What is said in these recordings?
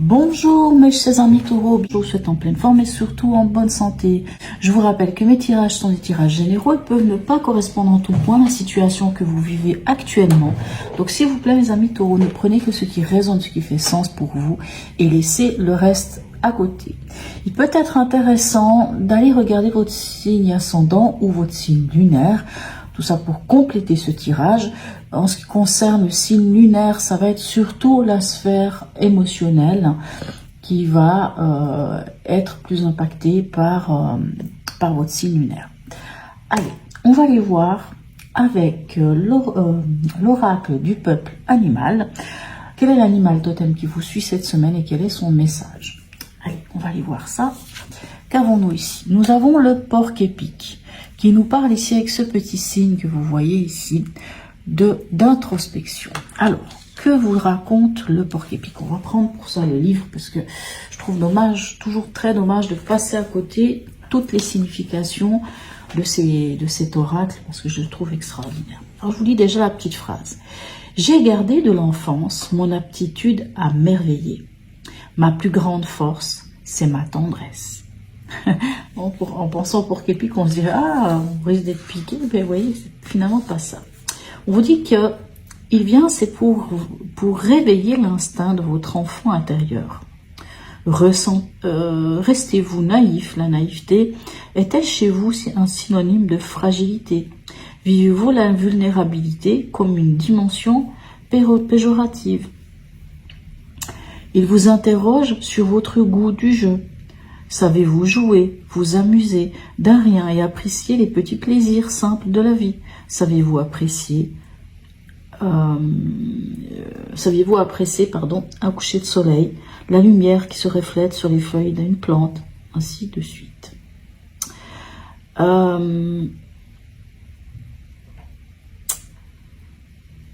Bonjour mes chers amis taureaux, je vous souhaite en pleine forme et surtout en bonne santé. Je vous rappelle que mes tirages sont des tirages généraux et peuvent ne pas correspondre en tout point à la situation que vous vivez actuellement. Donc s'il vous plaît mes amis taureaux, ne prenez que ce qui résonne, ce qui fait sens pour vous et laissez le reste à côté. Il peut être intéressant d'aller regarder votre signe ascendant ou votre signe lunaire. Tout ça pour compléter ce tirage. En ce qui concerne le signe lunaire, ça va être surtout la sphère émotionnelle qui va être plus impactée par votre signe lunaire. Allez, on va aller voir avec l'oracle du peuple animal. Quel est l'animal totem qui vous suit cette semaine et quel est son message? Allez, on va aller voir ça. Qu'avons-nous ici? Nous avons le porc-épic qui nous parle ici avec ce petit signe que vous voyez ici d'introspection. Alors, que vous raconte le porc-épic? On va prendre pour ça le livre parce que je trouve dommage, toujours très dommage de passer à côté toutes les significations de cet oracle parce que je le trouve extraordinaire. Alors, je vous lis déjà la petite phrase. J'ai gardé de l'enfance mon aptitude à merveiller. Ma plus grande force, c'est ma tendresse. En pensant au porc-épic, on se dirait ah, on risque d'être piqué, mais vous voyez, c'est finalement pas ça. On vous dit que il vient, c'est pour réveiller l'instinct de votre enfant intérieur. Restez-vous naïf. La naïveté est-elle chez vous un synonyme de fragilité? Vivez-vous la vulnérabilité comme une dimension péjorative? Il vous interroge sur votre goût du jeu. Savez-vous jouer, vous amuser d'un rien et apprécier les petits plaisirs simples de la vie? Saviez-vous apprécier, un coucher de soleil, la lumière qui se reflète sur les feuilles d'une plante, ainsi de suite. Il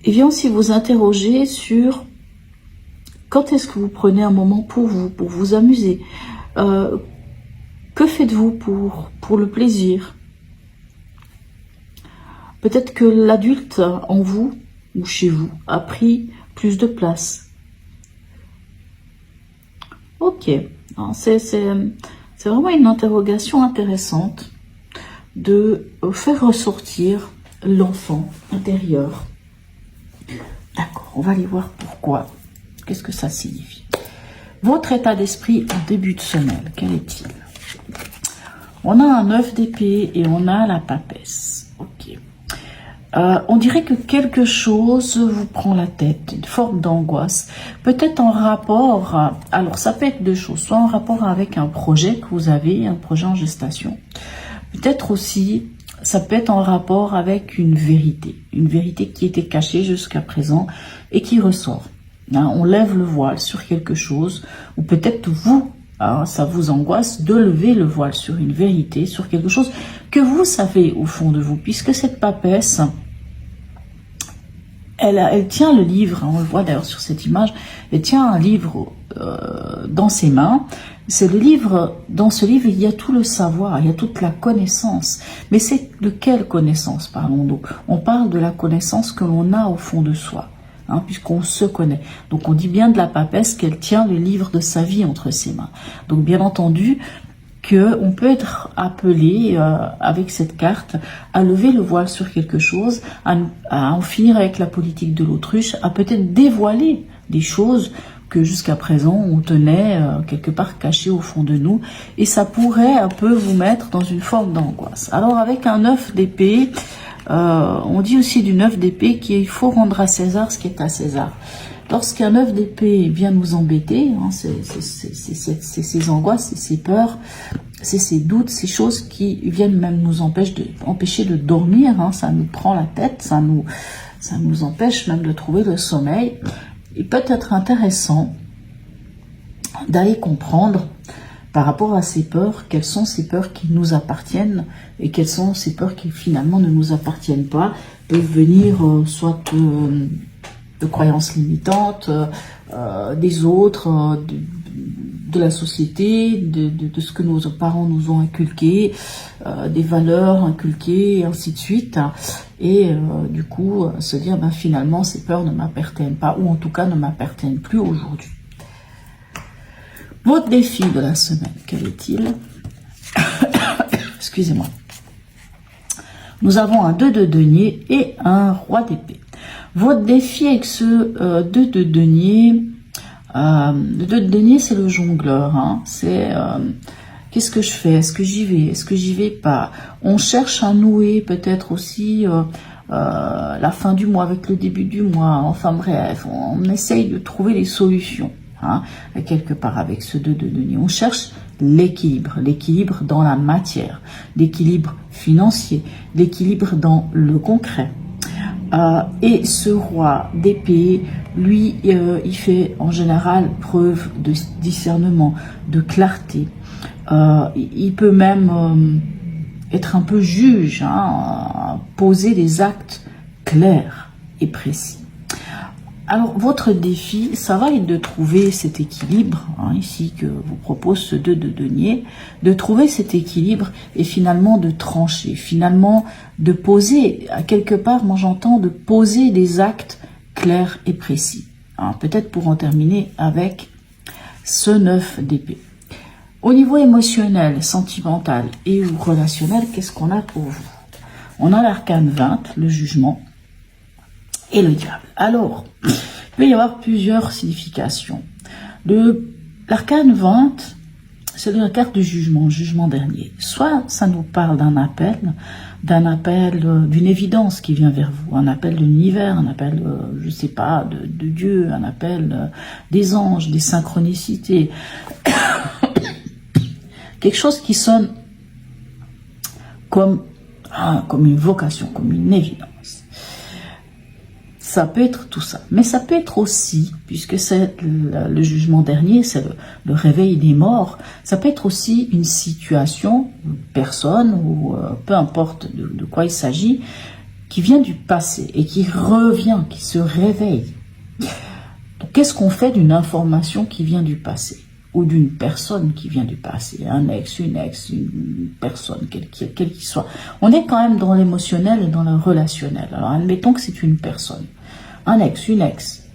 vient aussi vous interroger sur quand est-ce que vous prenez un moment pour vous amuser. Que faites-vous pour le plaisir? Peut-être que l'adulte en vous ou chez vous a pris plus de place. Ok, c'est vraiment une interrogation intéressante de faire ressortir l'enfant intérieur. D'accord, on va aller voir pourquoi. Qu'est-ce que ça signifie? Votre état d'esprit en début de semaine, quel est-il? On a un 9 d'épée et on a la papesse. Ok. On dirait que quelque chose vous prend la tête, une forme d'angoisse. Peut-être en rapport, alors ça peut être deux choses, soit en rapport avec un projet que vous avez, un projet en gestation. Peut-être aussi, ça peut être en rapport avec une vérité qui était cachée jusqu'à présent et qui ressort. On lève le voile sur quelque chose, ou peut-être vous, ça vous angoisse de lever le voile sur une vérité, sur quelque chose que vous savez au fond de vous, puisque cette papesse, elle tient le livre, on le voit d'ailleurs sur cette image, elle tient un livre dans ses mains. C'est le livre, dans ce livre, il y a tout le savoir, il y a toute la connaissance. Mais c'est de quelle connaissance parlons-nous? On parle de la connaissance que l'on a au fond de soi. Puisqu'on se connaît. Donc on dit bien de la papesse qu'elle tient le livre de sa vie entre ses mains. Donc bien entendu qu'on peut être appelé avec cette carte à lever le voile sur quelque chose, à en finir avec la politique de l'autruche, à peut-être dévoiler des choses que jusqu'à présent on tenait quelque part cachées au fond de nous, et ça pourrait un peu vous mettre dans une forme d'angoisse. Alors avec un 9 d'épée, on dit aussi du 9 d'épée qu'il faut rendre à César ce qui est à César. Lorsqu'un 9 d'épée vient nous embêter, c'est ces angoisses, c'est ces peurs, c'est ces doutes, ces choses qui viennent même nous empêcher de dormir, ça nous prend la tête, ça nous empêche même de trouver le sommeil. Il peut être intéressant d'aller comprendre par rapport à ces peurs, quelles sont ces peurs qui nous appartiennent et quelles sont ces peurs qui finalement ne nous appartiennent pas, peuvent venir soit de croyances limitantes, des autres, de la société, de ce que nos parents nous ont inculqué, des valeurs inculquées, et ainsi de suite. Et du coup, se dire, finalement, ces peurs ne m'appartiennent pas, ou en tout cas ne m'appartiennent plus aujourd'hui. Votre défi de la semaine, quel est-il? Excusez-moi. Nous avons un 2 de denier et un roi d'épée. Votre défi avec ce 2 de denier, le 2 de denier, c'est le jongleur. Hein. C'est qu'est-ce que je fais? Est-ce que j'y vais? Est-ce que j'y vais pas? On cherche à nouer peut-être aussi la fin du mois avec le début du mois. Enfin bref, on essaye de trouver les solutions. Hein, quelque part avec ce 2 de denier. On cherche l'équilibre dans la matière, l'équilibre financier, l'équilibre dans le concret. Et ce roi d'épée, lui, il fait en général preuve de discernement, de clarté. Il peut même être un peu juge, hein, poser des actes clairs et précis. Alors, votre défi, ça va être de trouver cet équilibre, hein, ici que vous propose ce 2 de denier, de trouver cet équilibre et finalement de trancher, finalement de poser, à quelque part, moi j'entends, de poser des actes clairs et précis. Hein, peut-être pour en terminer avec ce 9 d'épée. Au niveau émotionnel, sentimental et ou relationnel, qu'est-ce qu'on a pour vous? On a l'arcane 20, le jugement, et le diable. Alors, il peut y avoir plusieurs significations. L'arcane 20, c'est la carte du jugement, jugement dernier. Soit ça nous parle d'un appel, d'une évidence qui vient vers vous, un appel de l'univers, un appel, je sais pas, de Dieu, un appel des anges, des synchronicités. Quelque chose qui sonne comme une vocation, comme une évidence. Ça peut être tout ça, mais ça peut être aussi, puisque c'est le jugement dernier, c'est le réveil des morts, ça peut être aussi une situation, une personne, ou peu importe de quoi il s'agit, qui vient du passé et qui revient, qui se réveille. Donc, qu'est-ce qu'on fait d'une information qui vient du passé? Ou d'une personne qui vient du passé, un ex, une personne, quel qu'il soit. On est quand même dans l'émotionnel et dans le relationnel. Alors, admettons que c'est une personne, un ex, une ex,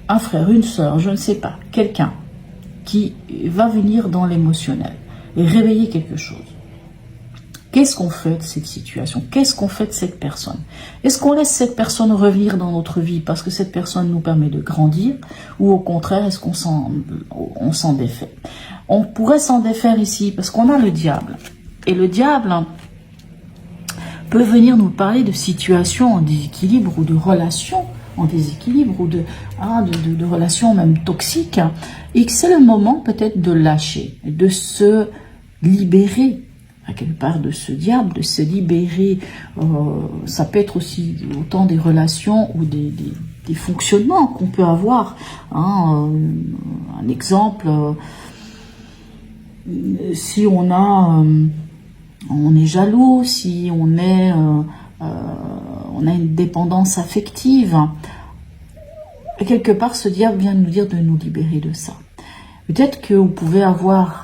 un frère, une sœur, je ne sais pas, quelqu'un qui va venir dans l'émotionnel et réveiller quelque chose. Qu'est-ce qu'on fait de cette situation? Qu'est-ce qu'on fait de cette personne? Est-ce qu'on laisse cette personne revenir dans notre vie parce que cette personne nous permet de grandir? Ou au contraire, est-ce qu'on s'en défait? On pourrait s'en défaire ici parce qu'on a le diable. Et le diable peut venir nous parler de situations en déséquilibre ou de relations en déséquilibre ou de relations même toxiques. Et que c'est le moment peut-être de lâcher, de se libérer à quelque part de ce diable, de se libérer. Ça peut être aussi autant des relations ou des fonctionnements qu'on peut avoir. Hein. Un exemple, si on est jaloux, si on a une dépendance affective, quelque part ce diable vient nous dire de nous libérer de ça. Peut-être que vous pouvez avoir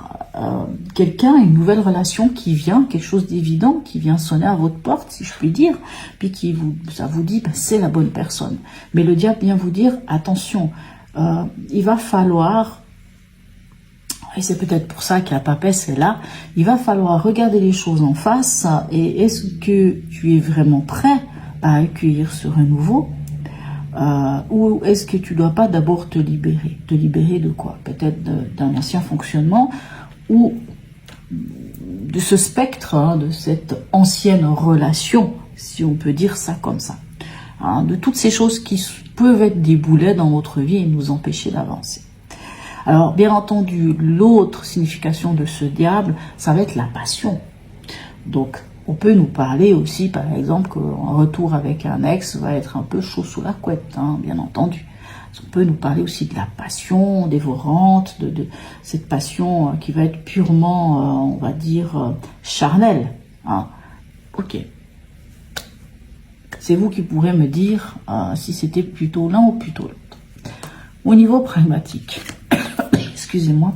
quelqu'un, une nouvelle relation qui vient, quelque chose d'évident, qui vient sonner à votre porte, si je puis dire, puis ça vous dit, c'est la bonne personne. Mais le diable vient vous dire, attention, il va falloir, et c'est peut-être pour ça que la papesse est là, il va falloir regarder les choses en face, et est-ce que tu es vraiment prêt à accueillir ce renouveau? Ou est-ce que tu ne dois pas d'abord te libérer? Te libérer de quoi? Peut-être d'un ancien fonctionnement ou de ce spectre, hein, de cette ancienne relation, si on peut dire ça comme ça. Hein, de toutes ces choses qui peuvent être des boulets dans notre vie et nous empêcher d'avancer. Alors, bien entendu, l'autre signification de ce diable, ça va être la passion. Donc, on peut nous parler aussi, par exemple, qu'un retour avec un ex va être un peu chaud sous la couette, hein, bien entendu. On peut nous parler aussi de la passion dévorante, de cette passion qui va être purement, on va dire, charnelle. Hein. Ok. C'est vous qui pourrez me dire si c'était plutôt l'un ou plutôt l'autre. Au niveau pragmatique, excusez-moi,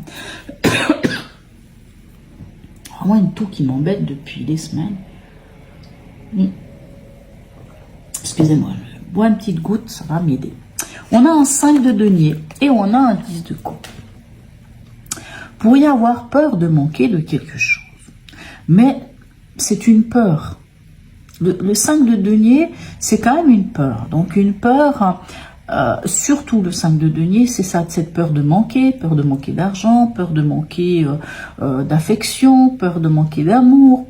vraiment une toux qui m'embête depuis des semaines. Excusez-moi, je bois une petite goutte, ça va m'aider. On a un 5 de denier et on a un 10 de coupe. pourriez avoir peur de manquer de quelque chose. Mais c'est une peur. Le 5 de denier, c'est quand même une peur. Donc une peur, surtout le 5 de denier, c'est ça, cette peur de manquer d'argent, peur de manquer d'affection, peur de manquer d'amour,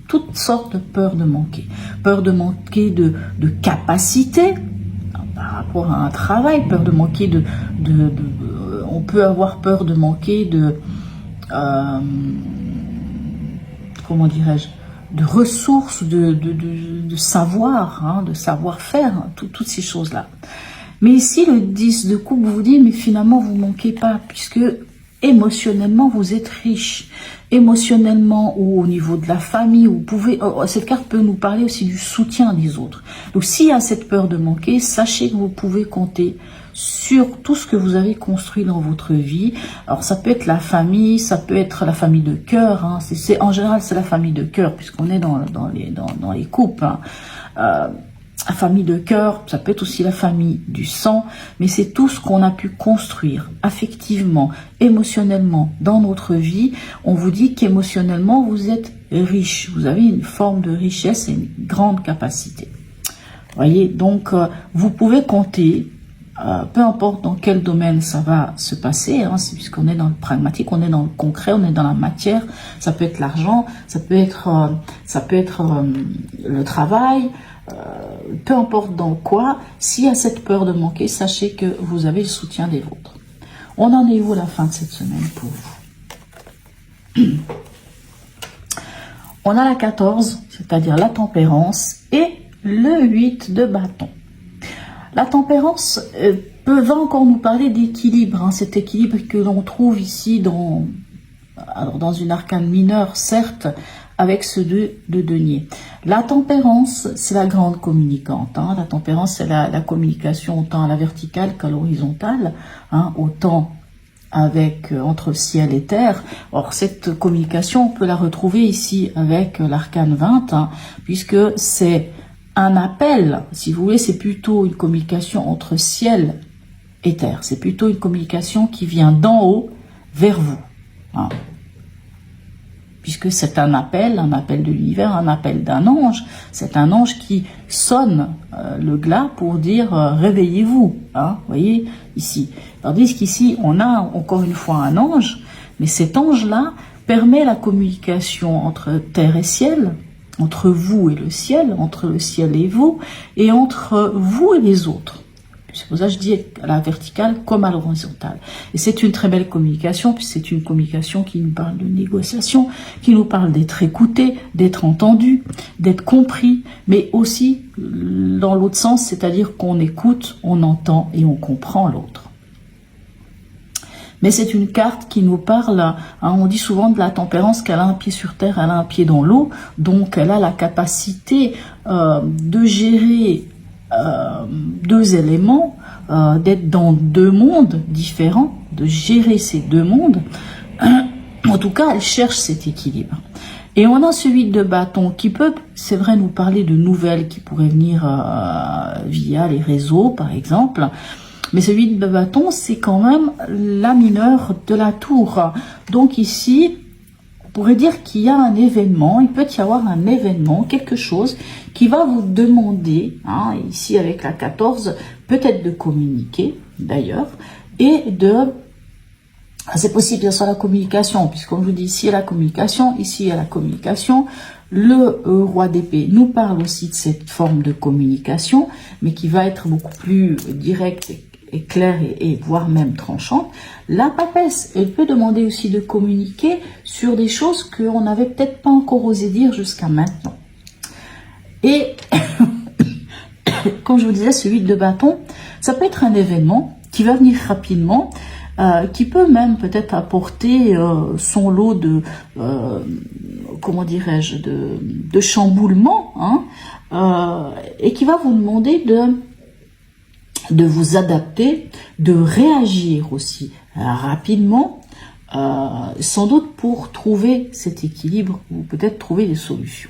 toutes sortes de peurs de manquer. Peur de manquer de capacité par rapport à un travail, peur de manquer on peut avoir peur de manquer de, comment dirais-je, de ressources, de savoir, hein, de savoir-faire, hein, toutes ces choses-là. Mais ici, le 10 de coupe vous dit, mais finalement, vous ne manquez pas, puisque émotionnellement, vous êtes riche. Émotionnellement ou au niveau de la famille, vous pouvez, cette carte peut nous parler aussi du soutien des autres. Donc, s'il y a cette peur de manquer, sachez que vous pouvez compter sur tout ce que vous avez construit dans votre vie. Alors ça peut être la famille, ça peut être la famille de cœur, hein. En général c'est la famille de cœur puisqu'on est dans les couples, hein. La famille de cœur, ça peut être aussi la famille du sang, mais c'est tout ce qu'on a pu construire affectivement, émotionnellement dans notre vie. On vous dit qu'émotionnellement vous êtes riche, vous avez une forme de richesse et une grande capacité. Voyez, donc vous pouvez compter. Peu importe dans quel domaine ça va se passer, hein, puisqu'on est dans le pragmatique, on est dans le concret, on est dans la matière. Ça peut être l'argent, ça peut être le travail, peu importe dans quoi. S'il y a cette peur de manquer, sachez que vous avez le soutien des vôtres. On en est où à la fin de cette semaine pour vous? On a la 14, c'est-à-dire la tempérance, et le 8 de bâton. La tempérance va encore nous parler d'équilibre, hein, cet équilibre que l'on trouve ici dans une arcane mineure, certes, avec ce 2 de denier. La tempérance, c'est la grande communicante. Hein, la tempérance, c'est la communication autant à la verticale qu'à l'horizontale, hein, autant entre ciel et terre. Or, cette communication, on peut la retrouver ici avec l'arcane 20, hein, puisque c'est un appel, si vous voulez, c'est plutôt une communication entre ciel et terre. C'est plutôt une communication qui vient d'en haut vers vous. Hein. Puisque c'est un appel de l'univers, un appel d'un ange. C'est un ange qui sonne le glas pour dire réveillez-vous. Hein, voyez, ici. Tandis qu'ici, on a encore une fois un ange, mais cet ange-là permet la communication entre terre et ciel, entre vous et le ciel, entre le ciel et vous, et entre vous et les autres. C'est pour ça que je dis à la verticale comme à l'horizontale. Et c'est une très belle communication, puis c'est une communication qui nous parle de négociation, qui nous parle d'être écouté, d'être entendu, d'être compris, mais aussi dans l'autre sens, c'est-à-dire qu'on écoute, on entend et on comprend l'autre. Mais c'est une carte qui nous parle, hein, on dit souvent de la tempérance qu'elle a un pied sur terre, elle a un pied dans l'eau, donc elle a la capacité de gérer deux éléments, d'être dans deux mondes différents, de gérer ces deux mondes. En tout cas, elle cherche cet équilibre. Et on a ce 8 de bâton qui peut, c'est vrai, nous parler de nouvelles qui pourraient venir via les réseaux, par exemple. Mais ce 8 de bâton, c'est quand même la mineure de la tour. Donc ici, on pourrait dire qu'il y a un événement, il peut y avoir un événement, quelque chose qui va vous demander, hein, ici avec la 14, peut-être de communiquer d'ailleurs, et c'est possible bien sûr la communication, puisqu'on vous dit ici il y a la communication, ici il y a la communication. Le roi d'épée nous parle aussi de cette forme de communication, mais qui va être beaucoup plus directe et claire et voire même tranchante. La papesse, elle peut demander aussi de communiquer sur des choses qu'on n'avait peut-être pas encore osé dire jusqu'à maintenant. Et comme je vous disais, ce 8 de bâton, ça peut être un événement qui va venir rapidement, qui peut même peut-être apporter son lot de, comment dirais-je, de chamboulement, hein, et qui va vous demander de vous adapter, de réagir aussi rapidement, sans doute pour trouver cet équilibre ou peut-être trouver des solutions.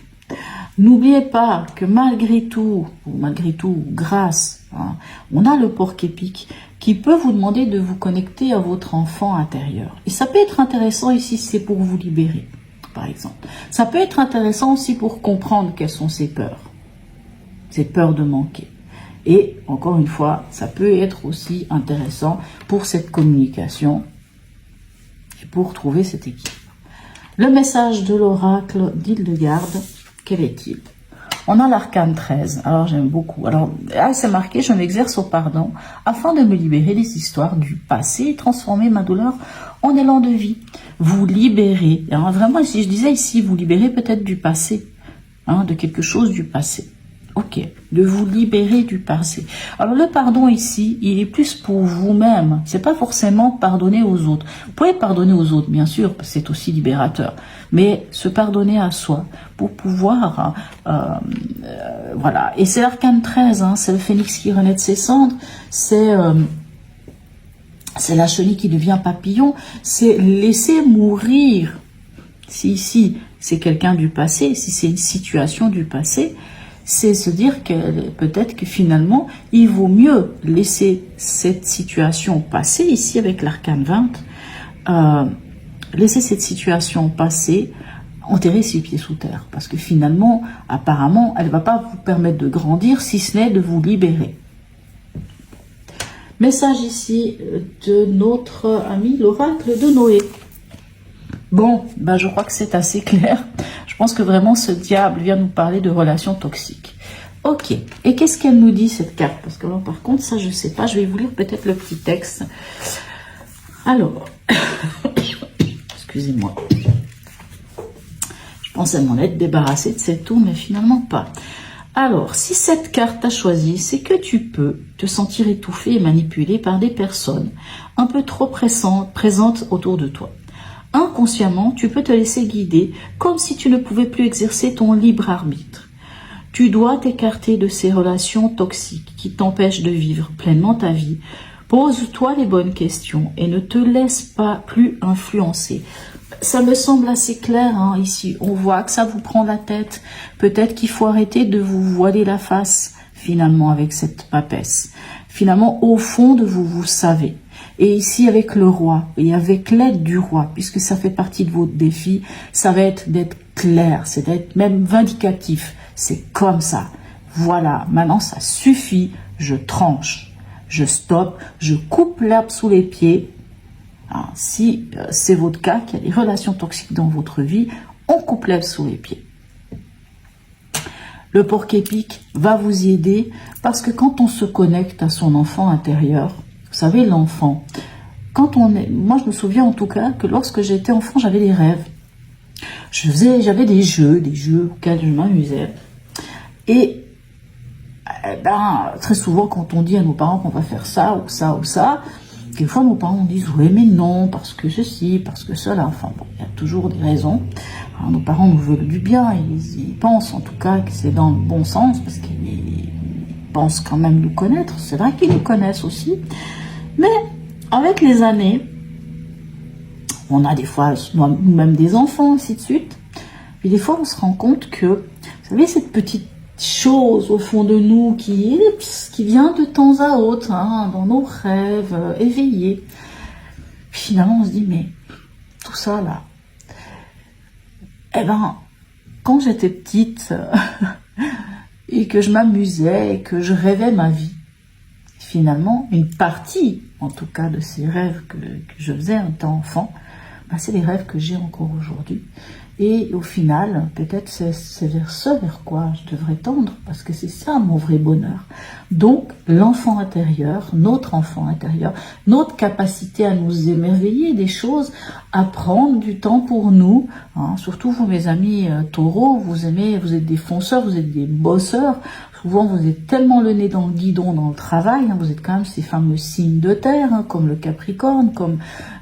N'oubliez pas que malgré tout, grâce, hein, on a le porc-épic qui peut vous demander de vous connecter à votre enfant intérieur. Et ça peut être intéressant ici, c'est pour vous libérer, par exemple. Ça peut être intéressant aussi pour comprendre quelles sont ses peurs de manquer. Et encore une fois, ça peut être aussi intéressant pour cette communication et pour trouver cet équilibre. Le message de l'oracle d'Hildegarde, quel est-il? On a l'arcane 13, alors j'aime beaucoup. Alors là, c'est marqué, je m'exerce au pardon afin de me libérer des histoires du passé et transformer ma douleur en élan de vie. Vous libérez, alors vraiment, si je disais ici, vous libérez peut-être du passé, de quelque chose du passé. Ok, de vous libérer du passé. Alors le pardon ici, il est plus pour vous-même. C'est pas forcément pardonner aux autres. Vous pouvez pardonner aux autres, bien sûr, parce que c'est aussi libérateur. Mais se pardonner à soi pour pouvoir, voilà. Et c'est l'arcane 13, c'est le phénix qui renaît de ses cendres. C'est la chenille qui devient papillon. C'est laisser mourir. Si ici c'est quelqu'un du passé, si c'est une situation du passé, c'est se dire que peut-être que finalement, il vaut mieux laisser cette situation passer, ici avec l'arcane 20, laisser cette situation passer, enterrer ses pieds sous terre. Parce que finalement, apparemment, elle ne va pas vous permettre de grandir, si ce n'est de vous libérer. Message ici de notre ami l'oracle de Noé. Bon, je crois que c'est assez clair. Je pense que vraiment ce diable vient nous parler de relations toxiques. Ok, et qu'est-ce qu'elle nous dit cette carte? Parce que là, par contre, ça je ne sais pas, je vais vous lire peut-être le petit texte. Alors, excusez-moi. Je pensais m'en être débarrassée de cette tour, mais finalement pas. Alors, si cette carte t'a choisi, c'est que tu peux te sentir étouffé et manipulé par des personnes un peu trop présentes autour de toi. Inconsciemment, tu peux te laisser guider comme si tu ne pouvais plus exercer ton libre arbitre. Tu dois t'écarter de ces relations toxiques qui t'empêchent de vivre pleinement ta vie. Pose-toi les bonnes questions et ne te laisse pas plus influencer. Ça me semble assez clair ici. On voit que ça vous prend la tête. Peut-être qu'il faut arrêter de vous voiler la face finalement avec cette papesse. Finalement, au fond de vous, vous savez. Et ici, avec le roi, et avec l'aide du roi, puisque ça fait partie de votre défi, ça va être d'être clair, c'est d'être même vindicatif. C'est comme ça. Voilà, maintenant ça suffit, je tranche, je stoppe, je coupe l'herbe sous les pieds. Si c'est votre cas, qu'il y a des relations toxiques dans votre vie, on coupe l'herbe sous les pieds. Le porc-épic va vous y aider, parce que quand on se connecte à son enfant intérieur, vous savez, l'enfant, moi je me souviens en tout cas que lorsque j'étais enfant, j'avais des rêves. J'avais des jeux auxquels je m'amusais. Et très souvent, quand on dit à nos parents qu'on va faire ça ou ça ou ça, quelquefois nos parents disent oui mais non, parce que ceci, parce que cela. Enfin bon, il y a toujours des raisons. Alors, nos parents nous veulent du bien, ils pensent en tout cas que c'est dans le bon sens, parce qu'ils pensent quand même nous connaître. C'est vrai qu'ils nous connaissent aussi. Mais avec les années, on a des fois nous-mêmes des enfants, ainsi de suite. Puis des fois, on se rend compte que, vous savez, cette petite chose au fond de nous qui vient de temps à autre, dans nos rêves éveillés. Puis finalement, on se dit, mais tout ça là, quand j'étais petite et que je m'amusais et que je rêvais ma vie, finalement, une partie, en tout cas, de ces rêves que je faisais en étant enfant, c'est les rêves que j'ai encore aujourd'hui. Et au final, peut-être c'est vers ce vers quoi je devrais tendre, parce que c'est ça mon vrai bonheur. Donc, l'enfant intérieur, notre capacité à nous émerveiller des choses, à prendre du temps pour nous, surtout vous mes amis taureaux, vous êtes des fonceurs, vous êtes des bosseurs, souvent vous êtes tellement le nez dans le guidon dans le travail, vous êtes quand même ces fameux signes de terre, comme le Capricorne,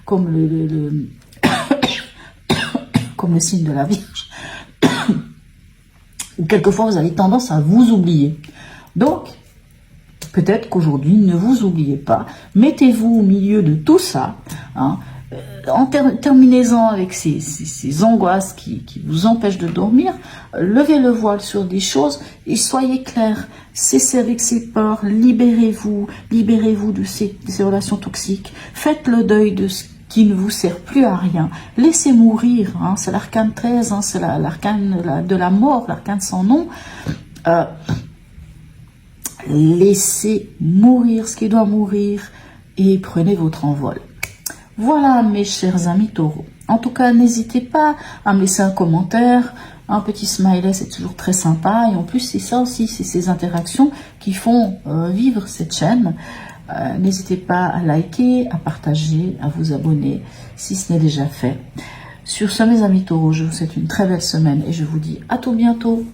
comme le signe de la Vierge, ou quelquefois vous avez tendance à vous oublier. Donc, peut-être qu'aujourd'hui, ne vous oubliez pas, mettez-vous au milieu de tout ça, terminez-en avec ces angoisses qui vous empêchent de dormir, levez le voile sur des choses et soyez clair. cessez avec ces peurs, libérez-vous de ces relations toxiques, faites le deuil de ce qui ne vous sert plus à rien, laissez mourir, hein, c'est l'arcane 13, hein, c'est l'arcane de la mort, l'arcane sans nom, laissez mourir ce qui doit mourir et prenez votre envol. Voilà mes chers amis taureaux. En tout cas, n'hésitez pas à me laisser un commentaire, un petit smiley, c'est toujours très sympa. Et en plus, c'est ça aussi, c'est ces interactions qui font vivre cette chaîne. N'hésitez pas à liker, à partager, à vous abonner si ce n'est déjà fait. Sur ce, mes amis taureaux, je vous souhaite une très belle semaine et je vous dis à tout bientôt.